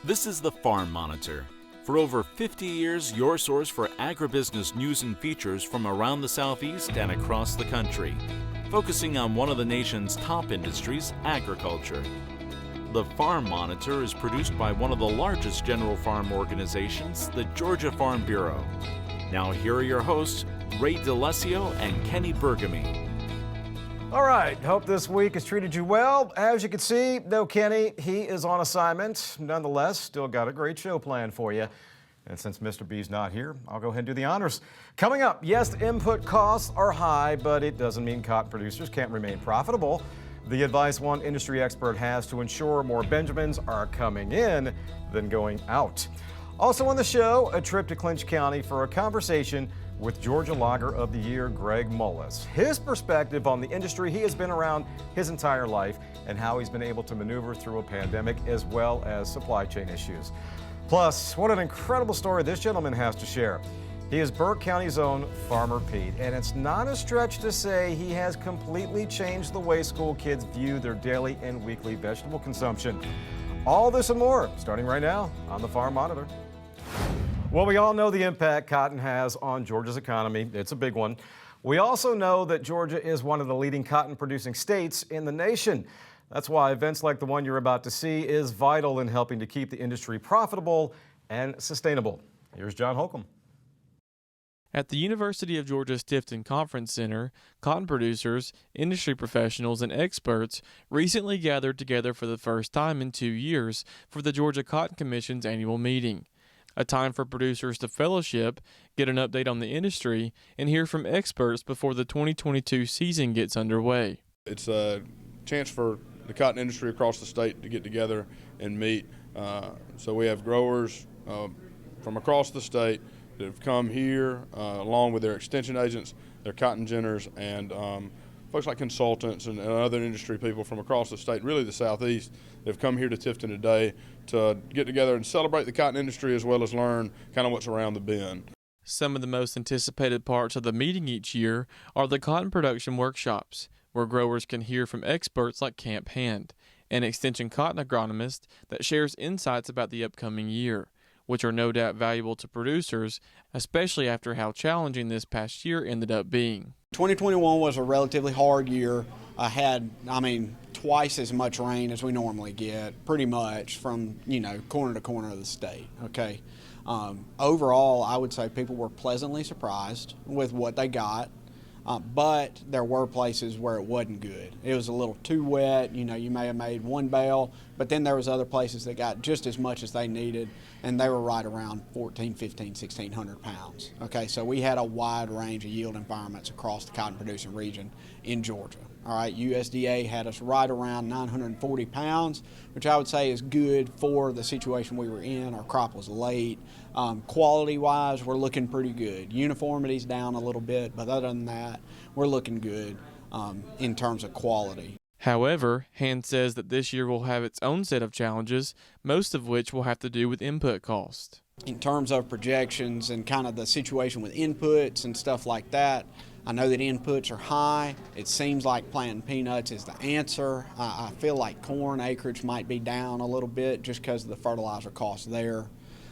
This is the Farm Monitor. For over 50 years, your source for agribusiness news and features from around the Southeast and across the country, focusing on one of the nation's top industries, agriculture. The Farm Monitor is produced by one of the largest general farm organizations, the Georgia Farm Bureau. Now here are your hosts, Ray DeLessio and Kenny Burgamy. All right, hope this week has treated you well. As you can see, no Kenny, he is on assignment. Nonetheless, still got a great show planned for you. And since Mr. B's not here, I'll go ahead and do the honors. Coming up, yes, input costs are high, but it doesn't mean cotton producers can't remain profitable. The advice one industry expert has to ensure more Benjamins are coming in than going out. Also on the show, a trip to Clinch County for a conversation with Georgia Logger of the Year, Greg Mullis. His perspective on the industry he has been around his entire life and how he's been able to maneuver through a pandemic as well as supply chain issues. Plus, what an incredible story this gentleman has to share. He is Burke County's own Farmer Pete, and it's not a stretch to say he has completely changed the way school kids view their daily and weekly vegetable consumption. All this and more, starting right now on the Farm Monitor. Well, we all know the impact cotton has on Georgia's economy. It's a big one. We also know that Georgia is one of the leading cotton producing states in the nation. That's why events like the one you're about to see is vital in helping to keep the industry profitable and sustainable. Here's John Holcomb. At the University of Georgia's Tifton Conference Center, cotton producers, industry professionals, and experts recently gathered together for the first time in 2 years for the Georgia Cotton Commission's annual meeting. A time for producers to fellowship, get an update on the industry, and hear from experts before the 2022 season gets underway. It's a chance for the cotton industry across the state to get together and meet. So we have growers from across the state that have come here along with their extension agents, their cotton ginners, and folks like consultants and other industry people from across the state, really the Southeast, that have come here to Tifton today to get together and celebrate the cotton industry as well as learn kind of what's around the bend. Some of the most anticipated parts of the meeting each year are the cotton production workshops, where growers can hear from experts like Camp Hand, an extension cotton agronomist that shares insights about the upcoming year, which are no doubt valuable to producers, especially after how challenging this past year ended up being. 2021 was a relatively hard year. Had twice as much rain as we normally get, pretty much from, corner to corner of the state, okay? Overall, I would say people were pleasantly surprised with what they got, but there were places where it wasn't good. It was a little too wet, you may have made one bale, but then there was other places that got just as much as they needed, and they were right around 1,400, 1,500, 1,600 pounds. Okay, so we had a wide range of yield environments across the cotton producing region in Georgia. All right, USDA had us right around 940 pounds, which I would say is good for the situation we were in. Our crop was late. Quality-wise, we're looking pretty good. Uniformity's down a little bit, but other than that, we're looking good in terms of quality. However, Hand says that this year will have its own set of challenges, most of which will have to do with input cost. In terms of projections and kind of the situation with inputs and stuff like that, I know that inputs are high. It seems like planting peanuts is the answer. I feel like corn acreage might be down a little bit just because of the fertilizer cost there.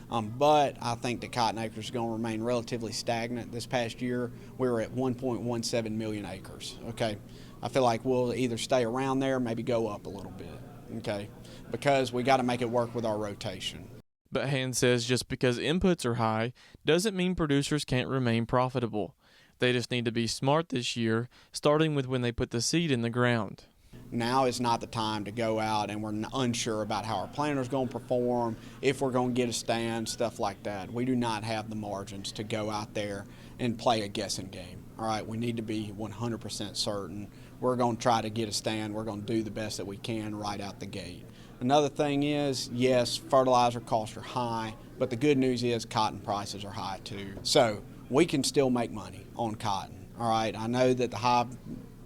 But I think the cotton acres are going to remain relatively stagnant. This past year, we were at 1.17 million acres, okay? I feel like we'll either stay around there, maybe go up a little bit, okay? Because we got to make it work with our rotation. But Hand says just because inputs are high doesn't mean producers can't remain profitable. They just need to be smart this year, starting with when they put the seed in the ground. Now is not the time to go out and we're unsure about how our planter's going to perform, if we're going to get a stand, stuff like that. We do not have the margins to go out there and play a guessing game. All right, we need to be 100% certain. We're going to try to get a stand. We're going to do the best that we can right out the gate. Another thing is, yes, fertilizer costs are high, but the good news is cotton prices are high too. So we can still make money on cotton. All right, I know that the high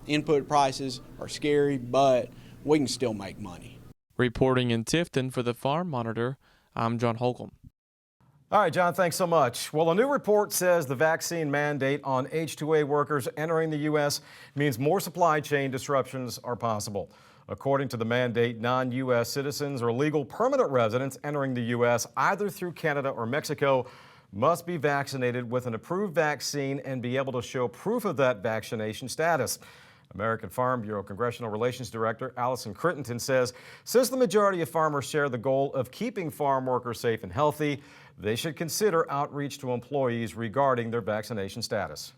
input prices are scary, but we can still make money. Reporting in Tifton for the Farm Monitor, I'm John Holcomb. All right, John, thanks so much. Well, a new report says the vaccine mandate on H-2A workers entering the U.S. means more supply chain disruptions are possible. According to the mandate, non-U.S. citizens or legal permanent residents entering the U.S. either through Canada or Mexico must be vaccinated with an approved vaccine and be able to show proof of that vaccination status. American Farm Bureau Congressional Relations Director Allison Crittenden says since the majority of farmers share the goal of keeping farm workers safe and healthy, they should consider outreach to employees regarding their vaccination status.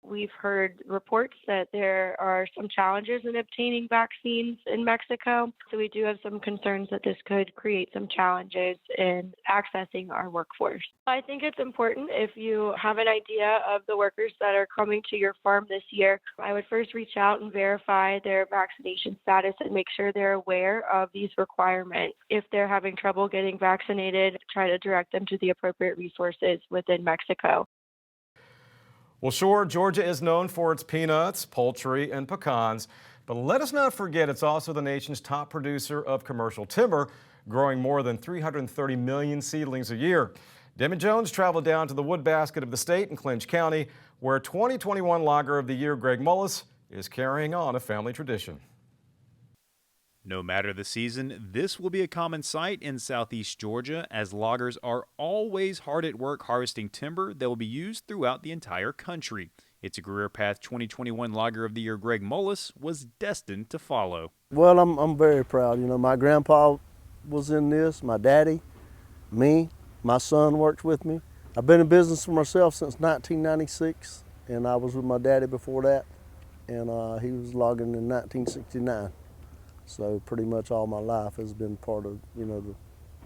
We've heard reports that there are some challenges in obtaining vaccines in Mexico. So we do have some concerns that this could create some challenges in accessing our workforce. I think it's important if you have an idea of the workers that are coming to your farm this year, I would first reach out and verify their vaccination status and make sure they're aware of these requirements. If they're having trouble getting vaccinated, try to direct them to the appropriate resources within Mexico. Well, sure, Georgia is known for its peanuts, poultry, and pecans, but let us not forget it's also the nation's top producer of commercial timber, growing more than 330 million seedlings a year. Damon Jones traveled down to the wood basket of the state in Clinch County, where 2021 Logger of the Year Greg Mullis is carrying on a family tradition. No matter the season, this will be a common sight in southeast Georgia, as loggers are always hard at work harvesting timber that will be used throughout the entire country. It's a career path 2021 Logger of the Year Greg Mullis was destined to follow. Well, I'm very proud. You know, my grandpa was in this, my daddy, me, my son works with me. I've been in business for myself since 1996, and I was with my daddy before that, and he was logging in 1969. So pretty much all my life has been part of, you know,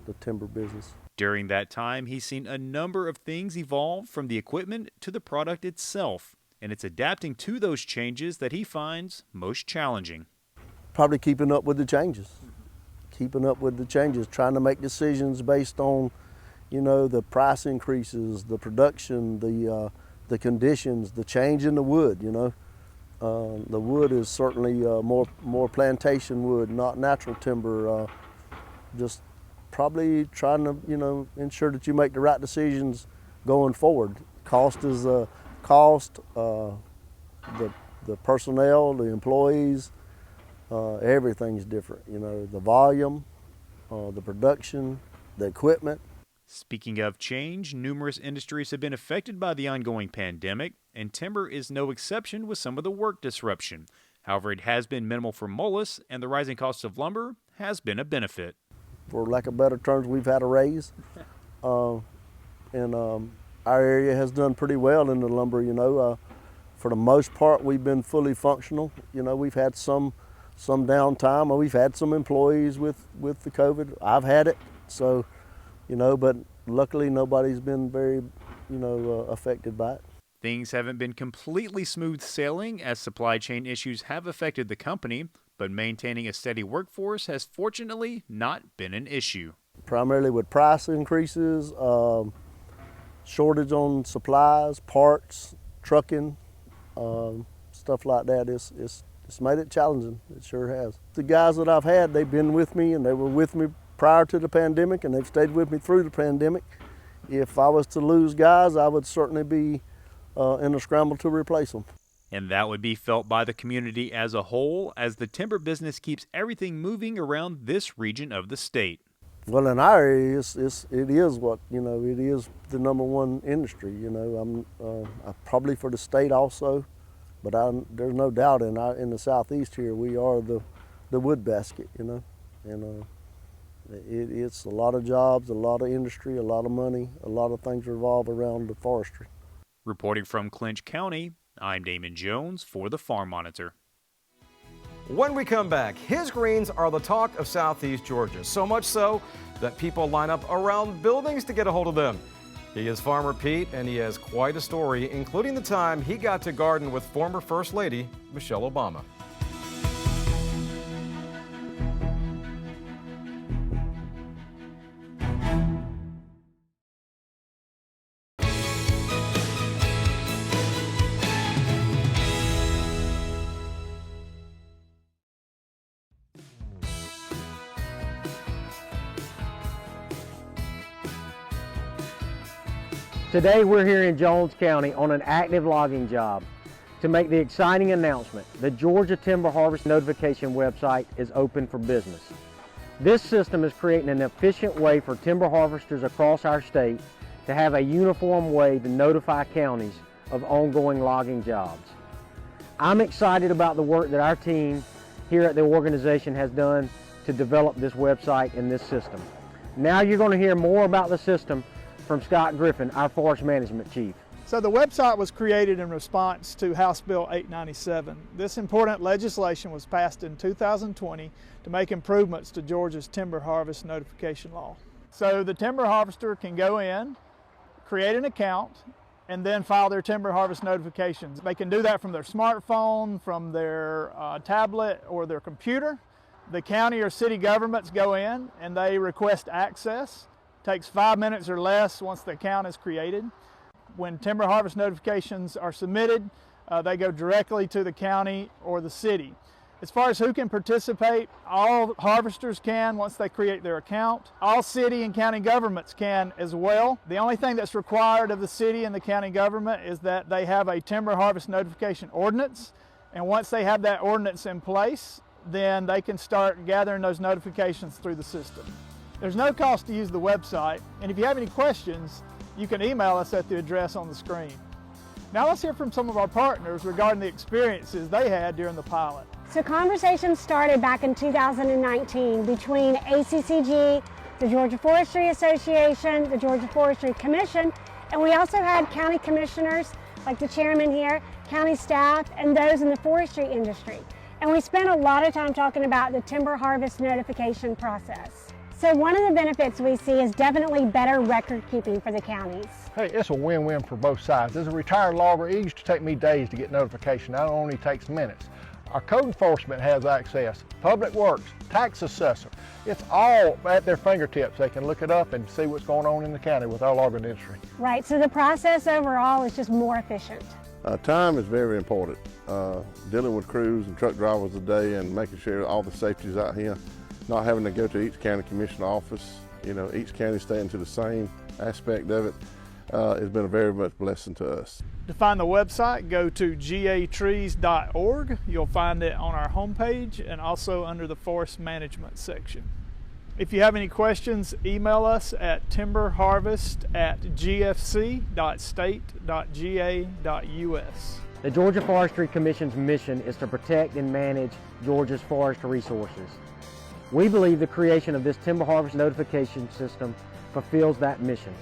the timber business. During that time, he's seen a number of things evolve from the equipment to the product itself, and it's adapting to those changes that he finds most challenging. Probably keeping up with the changes. Trying to make decisions based on, you know, the price increases, the production, the conditions, the change in the wood, you know. The wood is certainly more plantation wood, not natural timber. Just probably trying to, you know, ensure that you make the right decisions going forward. Cost is cost. The personnel, the employees, everything's different. You know, the volume, the production, the equipment. Speaking of change, numerous industries have been affected by the ongoing pandemic, and timber is no exception with some of the work disruption. However, it has been minimal for Mullis, and the rising cost of lumber has been a benefit. For lack of better terms, we've had a raise, and our area has done pretty well in the lumber. You know, for the most part, we've been fully functional. You know, we've had some downtime, or we've had some employees with the COVID. I've had it, so. You know, but luckily nobody's been very, you know, affected by it. Things haven't been completely smooth sailing as supply chain issues have affected the company, but maintaining a steady workforce has fortunately not been an issue. Primarily with price increases, shortage on supplies, parts, trucking, stuff like that, it's made it challenging. It sure has. The guys that I've had, they've been with me, and they were with me prior to the pandemic, and they've stayed with me through the pandemic. If I was to lose guys, I would certainly be in a scramble to replace them. And that would be felt by the community as a whole, as the timber business keeps everything moving around this region of the state. Well, in our area, it is what, you know, it is the #1 industry. You know, I'm probably for the state also, but there's no doubt in the southeast here we are the wood basket. You know, and it's a lot of jobs, a lot of industry, a lot of money, a lot of things revolve around the forestry. Reporting from Clinch County, I'm Damon Jones for the Farm Monitor. When we come back, his greens are the talk of southeast Georgia, so much so that people line up around buildings to get a hold of them. He is Farmer Pete, and he has quite a story, including the time he got to garden with former First Lady Michelle Obama. Today we're here in Jones County on an active logging job. to make the exciting announcement. The Georgia Timber Harvest Notification website is open for business. This system is creating an efficient way for timber harvesters across our state to have a uniform way to notify counties of ongoing logging jobs. I'm excited about the work that our team here at the organization has done to develop this website and this system. Now you're going to hear more about the system from Scott Griffin, our Forest Management Chief. So the website was created in response to House Bill 897. This important legislation was passed in 2020 to make improvements to Georgia's timber harvest notification law. So the timber harvester can go in, create an account, and then file their timber harvest notifications. They can do that from their smartphone, from their tablet, or their computer. The county or city governments go in and they request access. It takes 5 minutes or less once the account is created. When timber harvest notifications are submitted, they go directly to the county or the city. As far as who can participate, all harvesters can once they create their account. All city and county governments can as well. The only thing that's required of the city and the county government is that they have a timber harvest notification ordinance. And once they have that ordinance in place, then they can start gathering those notifications through the system. There's no cost to use the website, and if you have any questions, you can email us at the address on the screen. Now let's hear from some of our partners regarding the experiences they had during the pilot. So conversations started back in 2019 between ACCG, the Georgia Forestry Association, the Georgia Forestry Commission, and we also had county commissioners, like the chairman here, county staff, and those in the forestry industry. And we spent a lot of time talking about the timber harvest notification process. So one of the benefits we see is definitely better record keeping for the counties. Hey, it's a win-win for both sides. As a retired logger, it used to take me days to get notification. Now it only takes minutes. Our code enforcement has access, Public Works, tax assessor. It's all at their fingertips. They can look it up and see what's going on in the county with our logging industry. Right, so the process overall is just more efficient. Time is very important. Dealing with crews and truck drivers a day and making sure all the safety is out here. Not having to go to each county commission office, each county staying to the same aspect of it, has been a very much blessing to us. To find the website, go to gatrees.org. You'll find it on our homepage and also under the forest management section. If you have any questions, email us at timberharvest@gfc.state.ga.us. The Georgia Forestry Commission's mission is to protect and manage Georgia's forest resources. We believe the creation of this timber harvest notification system fulfills that mission.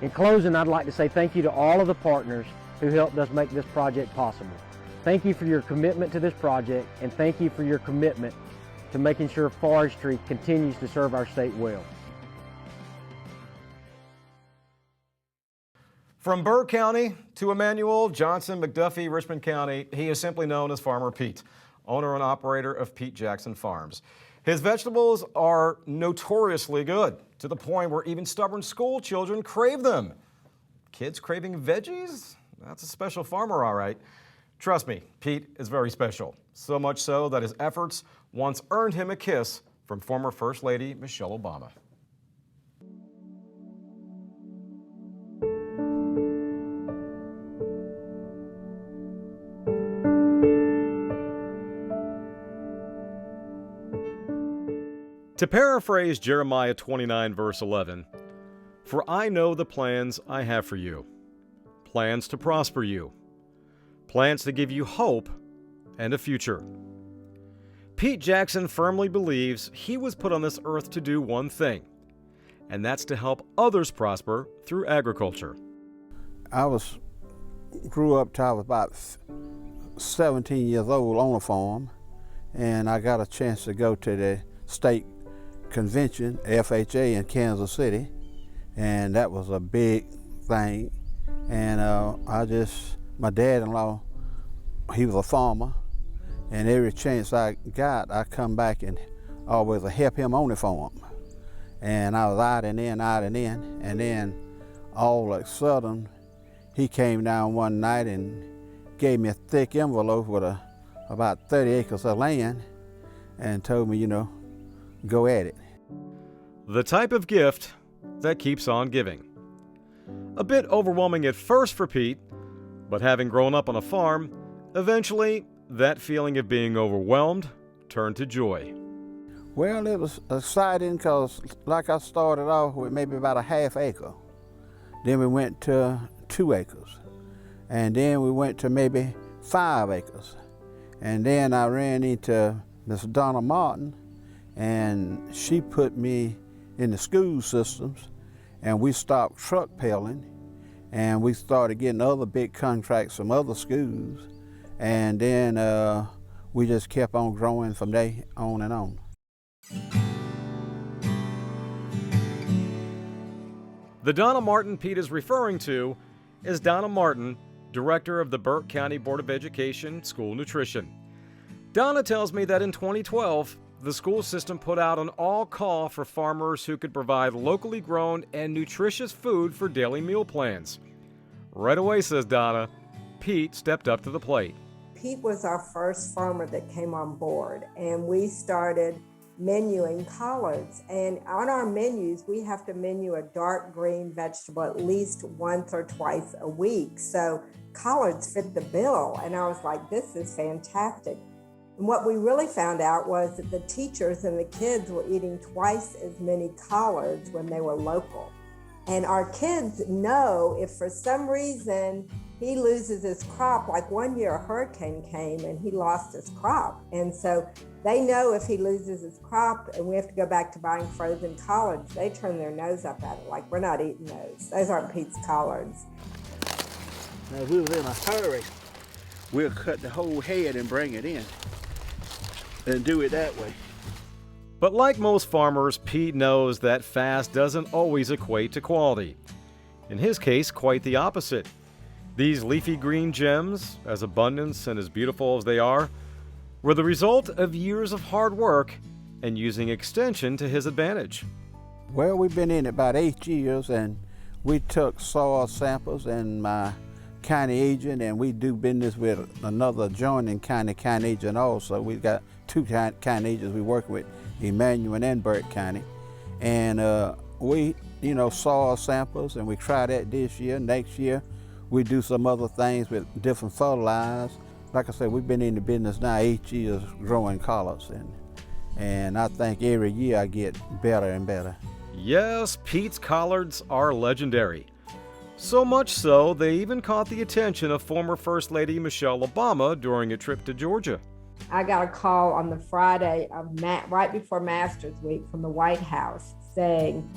In closing, I'd like to say thank you to all of the partners who helped us make this project possible. Thank you for your commitment to this project, and thank you for your commitment to making sure forestry continues to serve our state well. From Burke County to Emmanuel, Johnson, McDuffie, Richmond County, he is simply known as Farmer Pete, owner and operator of Pete Jackson Farms. His vegetables are notoriously good, to the point where even stubborn school children crave them. Kids craving veggies? That's a special farmer, all right. Trust me, Pete is very special. So much so that his efforts once earned him a kiss from former First Lady Michelle Obama. To paraphrase Jeremiah 29, verse 11, "For I know the plans I have for you, plans to prosper you, plans to give you hope and a future." Pete Jackson firmly believes he was put on this earth to do one thing, and that's to help others prosper through agriculture. I grew up till I was about 17 years old on a farm, and I got a chance to go to the state convention, FHA, in Kansas City, and that was a big thing. And my dad-in-law, he was a farmer, and every chance I got, I come back and always help him on the farm. And I was out and in, and then all of a sudden, he came down one night and gave me a thick envelope with about 30 acres of land and told me, go at it. The type of gift that keeps on giving. A bit overwhelming at first for Pete, But having grown up on a farm, eventually that feeling of being overwhelmed turned to joy. Well, it was exciting because like I started off with maybe about a half acre. Then we went to 2 acres. And then we went to maybe 5 acres. And then I ran into Miss Donna Martin, and she put me in the school systems, and we stopped truck peddling, and we started getting other big contracts from other schools, and then we just kept on growing from there on and on. The Donna Martin Pete is referring to is Donna Martin, Director of the Burke County Board of Education School Nutrition. Donna tells me that in 2012, the school system put out an all-call for farmers who could provide locally grown and nutritious food for daily meal plans. Right away, says Donna, Pete stepped up to the plate. Pete was our first farmer that came on board, and we started menuing collards. And on our menus, we have to menu a dark green vegetable at least once or twice a week. So collards fit the bill. And I was like, this is fantastic. And what we really found out was that the teachers and the kids were eating twice as many collards when they were local. And our kids know if for some reason he loses his crop, like one year a hurricane came and he lost his crop. And so they know if he loses his crop and we have to go back to buying frozen collards, they turn their nose up at it, like we're not eating those. Those aren't Pete's collards. Now, if we was in a hurry, we'll cut the whole head and bring it in and do it that way. But like most farmers, Pete knows that fast doesn't always equate to quality. In his case, quite the opposite. These leafy green gems, as abundant and as beautiful as they are, were the result of years of hard work and using extension to his advantage. Well, we've been in it about 8 years, and we took soil samples, and my county agent, and we do business with another adjoining county agent also. We've got 2 county agents we work with, Emmanuel and Burke County. And we, soil samples, and we try that this year. Next year, we do some other things with different fertilizers. Like I said, we've been in the business now 8 years growing collards, and I think every year I get better and better. Yes, Pete's collards are legendary. So much so, they even caught the attention of former First Lady Michelle Obama during a trip to Georgia. I got a call on the Friday of right before Masters Week from the White House saying,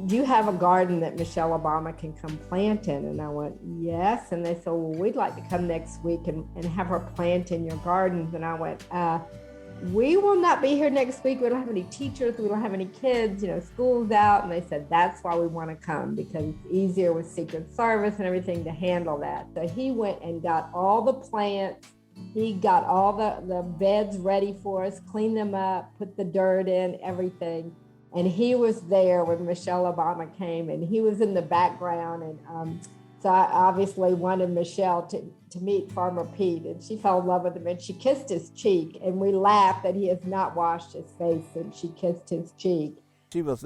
do you have a garden that Michelle Obama can come plant in? And I went, yes. And they said, well, we'd like to come next week and have her plant in your gardens. And I went, we will not be here next week. We don't have any teachers. We don't have any kids. School's out. And they said, that's why we want to come, because it's easier with Secret Service and everything to handle that. So he went and got all the plants. He got all the beds ready for us, cleaned them up, put the dirt in, everything. And he was there when Michelle Obama came, and he was in the background. And so I obviously wanted Michelle to meet Farmer Pete, and she fell in love with him, and she kissed his cheek. And we laughed that he has not washed his face, and she kissed his cheek. She was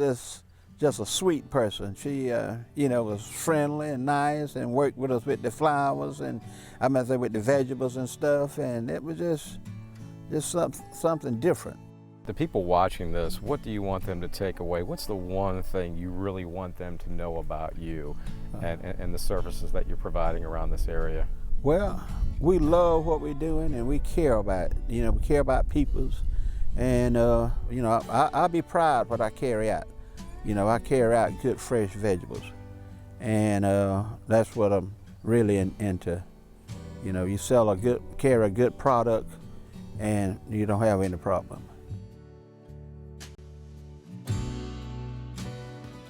just a sweet person. She, was friendly and nice, and worked with us with the flowers, and with the vegetables and stuff. And it was just something different. The people watching this, what do you want them to take away? What's the one thing you really want them to know about you and the services that you're providing around this area? Well, we love what we're doing, and we care about it. We care about peoples, and I'll be proud what I carry out. I carry out good fresh vegetables, and that's what I'm really into. You carry a good product, and you don't have any problem.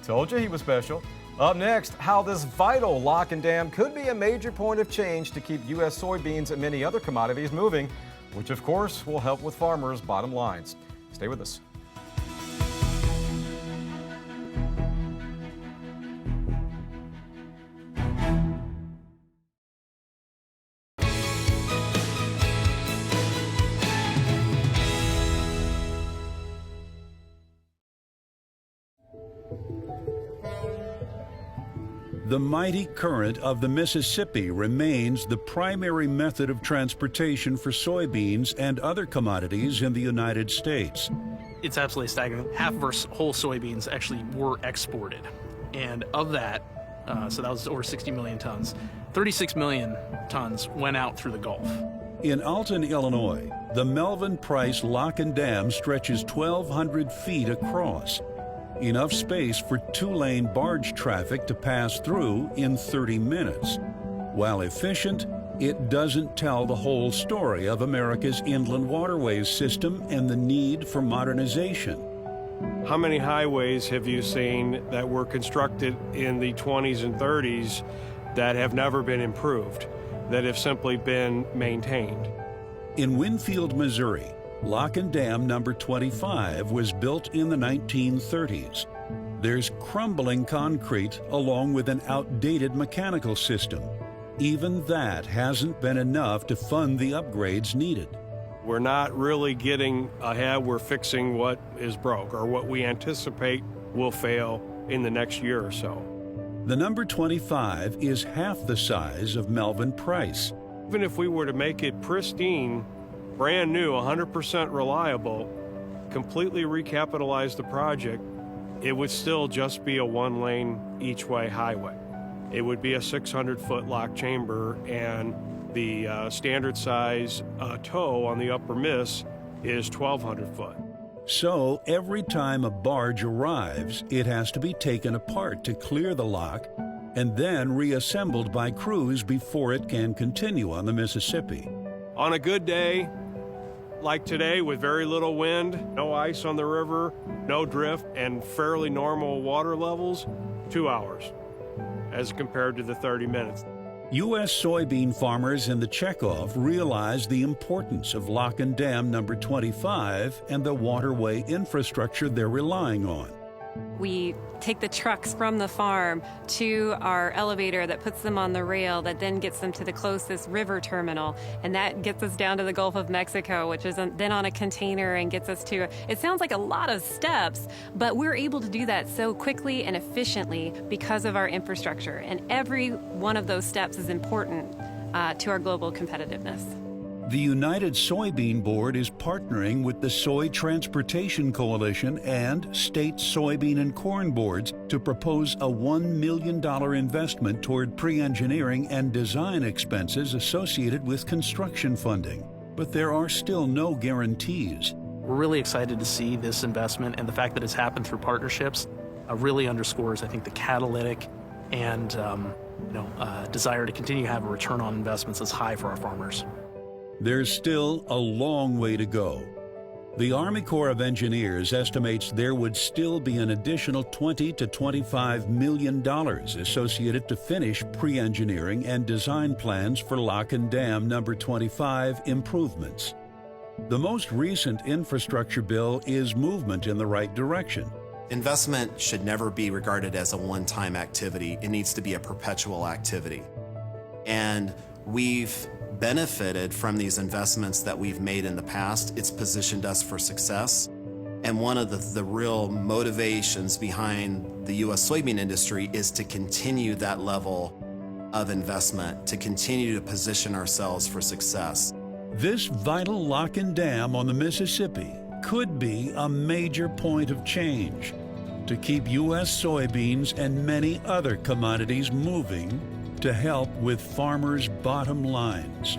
Told you he was special. Up next, how this vital lock and dam could be a major point of change to keep U.S. soybeans and many other commodities moving, which of course will help with farmers' bottom lines. Stay with us. The mighty current of the Mississippi remains the primary method of transportation for soybeans and other commodities in the United States. It's absolutely staggering. Half of our whole soybeans actually were exported. And of that, so that was over 60 million tons, 36 million tons went out through the Gulf. In Alton, Illinois, the Melvin Price Lock and Dam stretches 1,200 feet across, enough space for two-lane barge traffic to pass through in 30 minutes. While efficient, it doesn't tell the whole story of America's inland waterways system and the need for modernization. How many highways have you seen that were constructed in the 20s and 30s that have never been improved, that have simply been maintained? In Winfield, Missouri, Lock and Dam number 25 was built in the 1930s. There's crumbling concrete along with an outdated mechanical system. Even that hasn't been enough to fund the upgrades needed. We're not really getting ahead. We're fixing what is broke or what we anticipate will fail in the next year or so. The number 25 is half the size of Melvin Price. Even if we were to make it pristine, brand new, 100% reliable, completely recapitalize the project, it would still just be a one-lane each-way highway. It would be a 600-foot lock chamber, and the standard size tow on the upper miss is 1,200 foot. So every time a barge arrives, it has to be taken apart to clear the lock and then reassembled by crews before it can continue on the Mississippi. On a good day, like today, with very little wind, no ice on the river, no drift, and fairly normal water levels, 2 hours, as compared to the 30 minutes. U.S. soybean farmers in the checkoff realize the importance of Lock and Dam number 25 and the waterway infrastructure they're relying on. We take the trucks from the farm to our elevator that puts them on the rail that then gets them to the closest river terminal, and that gets us down to the Gulf of Mexico, which is then on a container and gets us to, it sounds like a lot of steps, but we're able to do that so quickly and efficiently because of our infrastructure, and every one of those steps is important to our global competitiveness. The United Soybean Board is partnering with the Soy Transportation Coalition and state soybean and corn boards to propose a $1 million investment toward pre-engineering and design expenses associated with construction funding. But there are still no guarantees. We're really excited to see this investment, and the fact that it's happened through partnerships really underscores, I think, the catalytic and desire to continue to have a return on investments that's high for our farmers. There's still a long way to go. The Army Corps of Engineers estimates there would still be an additional $20 to $25 million associated to finish pre-engineering and design plans for Lock and Dam number 25 improvements. The most recent infrastructure bill is movement in the right direction. Investment should never be regarded as a one-time activity. It needs to be a perpetual activity. And we've benefited from these investments that we've made in the past. It's positioned us for success. And one of the real motivations behind the U.S. soybean industry is to continue that level of investment, to continue to position ourselves for success. This vital lock and dam on the Mississippi could be a major point of change to keep U.S. soybeans and many other commodities moving to help with farmers' bottom lines.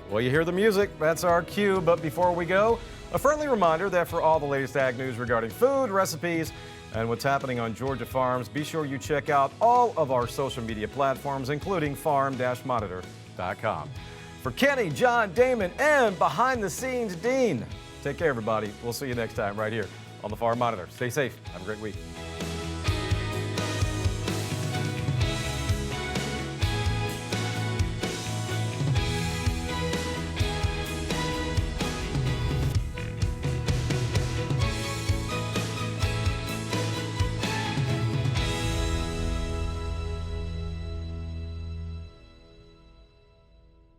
Well, you hear the music, that's our cue. But before we go, a friendly reminder that for all the latest ag news regarding food, recipes, and what's happening on Georgia farms, be sure you check out all of our social media platforms, including farm-monitor.com. For Kenny, John, Damon, and behind the scenes, Dean, take care, everybody. We'll see you next time right here on the Farm Monitor. Stay safe. Have a great week.